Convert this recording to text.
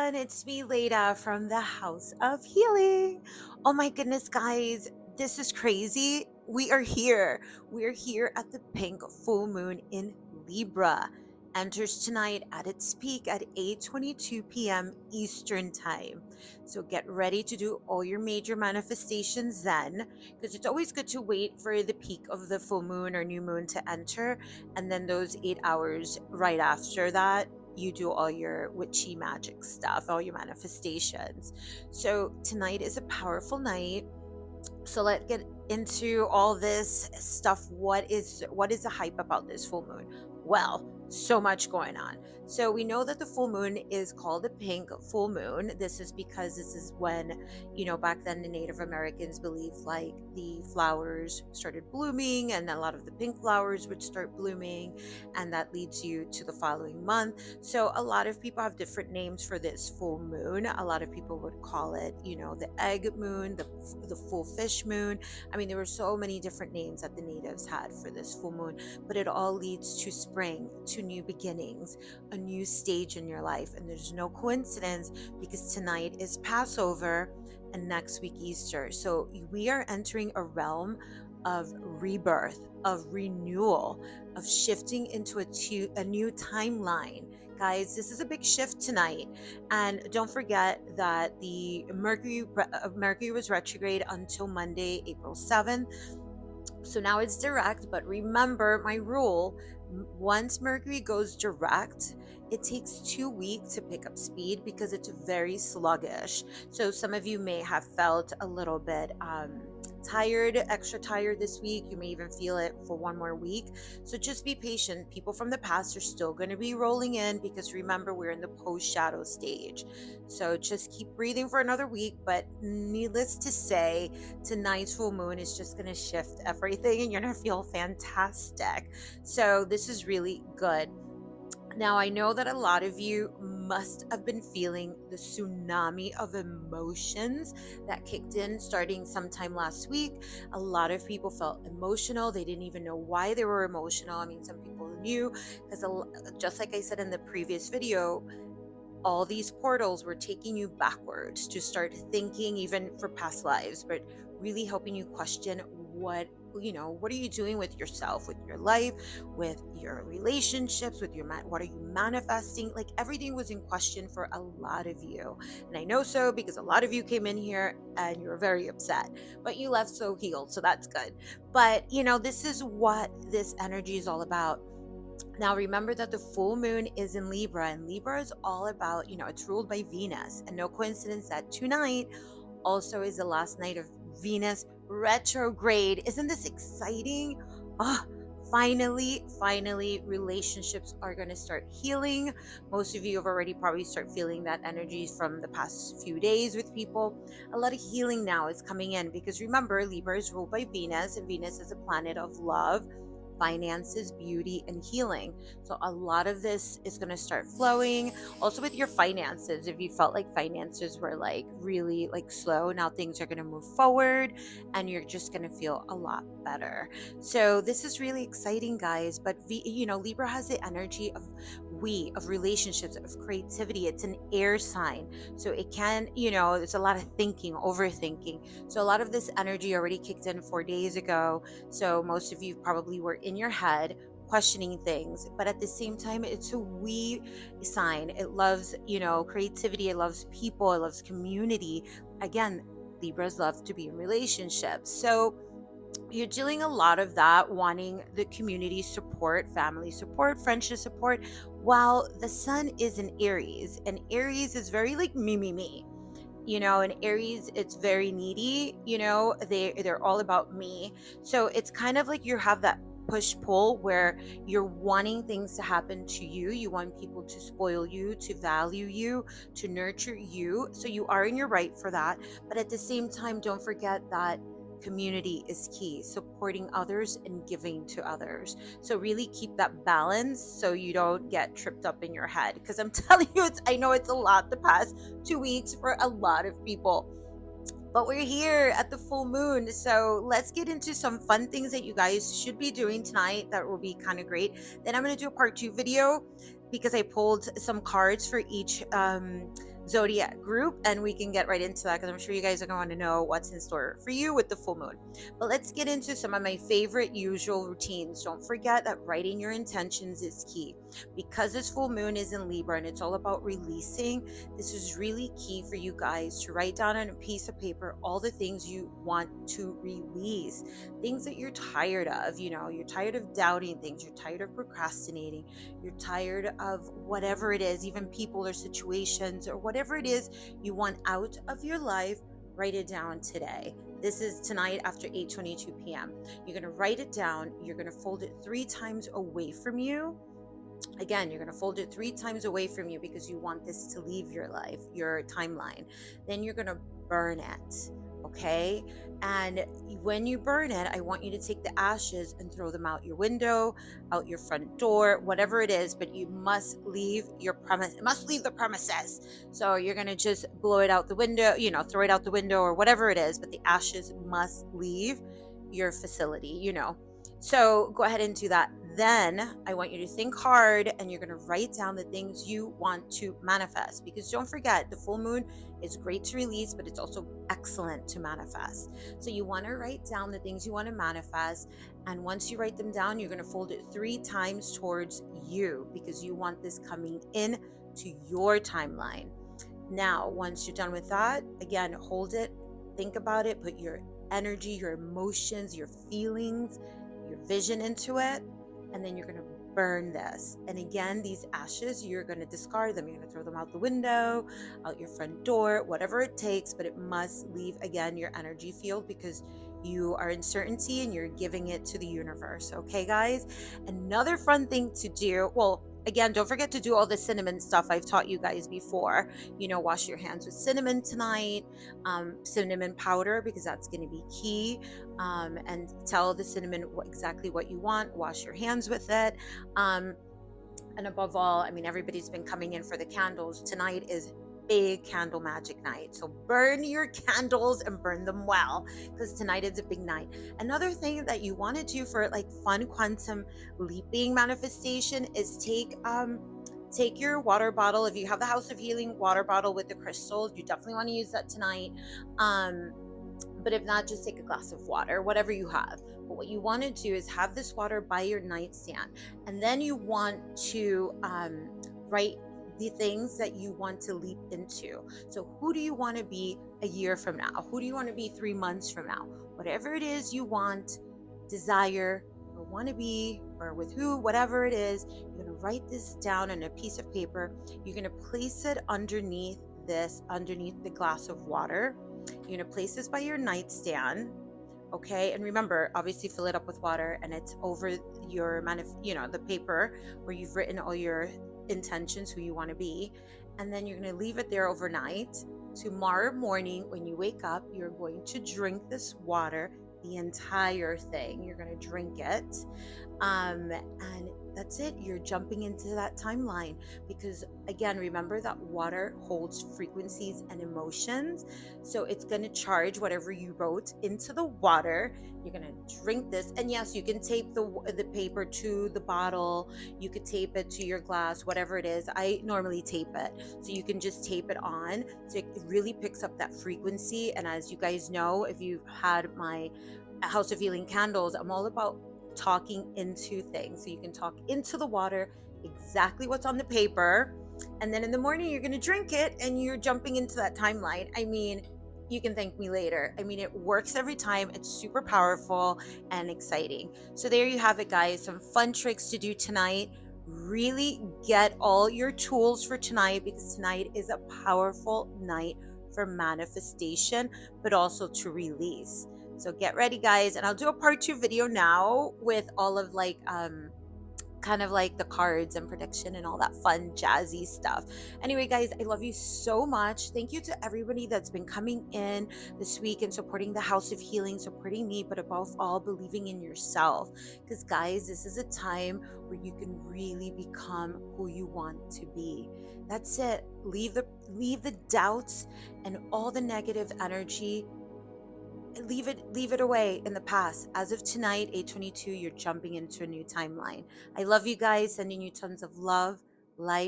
everyone. It's me, Leda, from the House of Healing. Oh my goodness, guys, this is crazy. We are here. We're here at the pink full moon in Libra. Enters tonight at its peak at 8:22 p.m. Eastern Time. So get ready to do all your major manifestations then, because it's always good to wait for the peak of the full moon or new moon to enter, and then those 8 hours right after that you do all your witchy magic stuff, all your manifestations. So tonight is a powerful night. So let's get into all this stuff. What is the hype about this full moon? Well, so much going on. So we know that the full moon is called a pink full moon. This is because this is when, back then the Native Americans believed like the flowers started blooming and a lot of the pink flowers would start blooming, and that leads you to the following month. So a lot of people have different names for this full moon. A lot of people would call it, the egg moon, the full fish moon. I mean, there were so many different names that the natives had for this full moon, but it all leads to spring, to new beginnings, a new stage in your life. And there's no coincidence because tonight is Passover and next week Easter. So we are entering a realm of rebirth, of renewal, of shifting into a new timeline. Guys, this is a big shift tonight. And don't forget that the Mercury was retrograde until Monday, April 7th. So now it's direct, but remember my rule: once Mercury goes direct, it takes 2 weeks to pick up speed because it's very sluggish. So some of you may have felt a little bit tired, extra tired this week. You may even feel it for one more week. So just be patient. People from the past are still going to be rolling in because remember, we're in the post shadow stage. So just keep breathing for another week. But needless to say, tonight's full moon is just going to shift everything and you're going to feel fantastic. So this is really good. Now, I know that a lot of you must have been feeling the tsunami of emotions that kicked in starting sometime last week. A lot of people felt emotional. They didn't even know why they were emotional. I mean, some people knew because, just like I said in the previous video, all these portals were taking you backwards to start thinking, even for past lives, but really helping you question what are you doing with yourself, with your life, with your relationships, with what are you manifesting? Like everything was in question for a lot of you. And I know so because a lot of you came in here and you were very upset, but you left so healed. So that's good. But this is what this energy is all about. Now, remember that the full moon is in Libra, and Libra is all about, it's ruled by Venus. And no coincidence that tonight also is the last night of Venus retrograde. Isn't this exciting? Oh, finally, relationships are going to start healing. Most of you have already probably start feeling that energy from the past few days with people. A lot of healing now is coming in because remember, Libra is ruled by Venus, and Venus is a planet of love, finances, beauty, and healing. So a lot of this is going to start flowing. Also with your finances, if you felt like finances were like really like slow, now things are going to move forward and you're just going to feel a lot better. So this is really exciting, guys. But Libra has the energy of relationships, of creativity. It's an air sign, so it can, there's a lot of thinking, overthinking. So a lot of this energy already kicked in 4 days ago. So most of you probably were in your head questioning things, but at the same time, it's a we sign. It loves, creativity. It loves people. It loves community. Again, Libras love to be in relationships. So you're doing a lot of that, wanting the community support, family support, friendship support, while the sun is in Aries, and Aries is very like me. And Aries, it's very needy. They're all about me. So it's kind of like you have that push pull where you're wanting things to happen to you. You want people to spoil you, to value you, to nurture you. So you are in your right for that. But at the same time, don't forget that community is key, supporting others and giving to others. So really keep that balance so you don't get tripped up in your head, because I'm telling you, I know it's a lot the past 2 weeks for a lot of people, but we're here at the full moon. So let's get into some fun things that you guys should be doing tonight that will be kind of great. Then I'm going to do a part 2 video because I pulled some cards for each zodiac group, and we can get right into that because I'm sure you guys are going to want to know what's in store for you with the full moon. But let's get into some of my favorite usual routines. Don't forget that writing your intentions is key. Because this full moon is in Libra and it's all about releasing, this is really key for you guys to write down on a piece of paper all the things you want to release, things that you're tired of. You're tired of doubting things, you're tired of procrastinating, you're tired of whatever it is, even people or situations or whatever it is you want out of your life. Write it down today. This is tonight after 8:22 p.m. You're going to write it down. You're going to fold it 3 times away from you. Again, you're going to fold it 3 times away from you because you want this to leave your life, your timeline. Then you're going to burn it. Okay. And when you burn it, I want you to take the ashes and throw them out your window, out your front door, whatever it is, but you must leave your premise, it must leave the premises. So you're going to just blow it out the window, throw it out the window or whatever it is, but the ashes must leave your facility. So go ahead and do that. Then I want you to think hard and you're going to write down the things you want to manifest, because don't forget, the full moon is great to release, but it's also excellent to manifest. So you want to write down the things you want to manifest. And once you write them down, you're going to fold it 3 times towards you because you want this coming in to your timeline. Now, once you're done with that, again, hold it, think about it, put your energy, your emotions, your feelings, your vision into it, and then you're going to burn this. And again, these ashes, you're going to discard them. You're going to throw them out the window, out your front door, whatever it takes, but it must leave, again, your energy field because you are in certainty and you're giving it to the universe. Okay, guys? Another fun thing to do, well, again, don't forget to do all the cinnamon stuff I've taught you guys before. Wash your hands with cinnamon tonight, cinnamon powder, because that's going to be key. And tell the cinnamon exactly what you want. Wash your hands with it. And above all, everybody's been coming in for the candles. Tonight is big candle magic night. So burn your candles and burn them well, because tonight is a big night. Another thing that you want to do for like fun quantum leaping manifestation is take your water bottle. If you have the House of Healing water bottle with the crystals, you definitely want to use that tonight. But if not, just take a glass of water, whatever you have. But what you want to do is have this water by your nightstand. And then you want to write the things that you want to leap into. So who do you want to be a year from now? Who do you want to be 3 months from now? Whatever it is you want, desire, or want to be, or with who, whatever it is, you're going to write this down on a piece of paper. You're going to place it underneath the glass of water. You're going to place this by your nightstand. Okay. And remember, obviously fill it up with water, and it's over your the paper where you've written all your intentions, who you want to be. And then you're going to leave it there overnight. Tomorrow morning, when you wake up, you're going to drink this water, the entire thing. You're going to drink it. And that's it. You're jumping into that timeline because, again, remember that water holds frequencies and emotions. So it's going to charge whatever you wrote into the water. You're going to drink this. And yes, you can tape the paper to the bottle. You could tape it to your glass, whatever it is. I normally tape it. So you can just tape it on. So it really picks up that frequency. And as you guys know, if you've had my House of Healing candles, I'm all about talking into things. So you can talk into the water, exactly what's on the paper. And then in the morning, you're going to drink it and you're jumping into that timeline. You can thank me later. It works every time. It's super powerful and exciting. So there you have it, guys. Some fun tricks to do tonight. Really get all your tools for tonight, because tonight is a powerful night for manifestation, but also to release. So get ready, guys. And I'll do a part 2 video now with all of kind of like the cards and prediction and all that fun jazzy stuff. Anyway, guys, I love you so much. Thank you to everybody that's been coming in this week and supporting the House of Healing, supporting me, but above all, believing in yourself. Because, guys, this is a time where you can really become who you want to be. That's it. Leave the doubts and all the negative energy. Leave it away in the past. As of tonight, 8:22, you're jumping into a new timeline. I love you guys, sending you tons of love, light,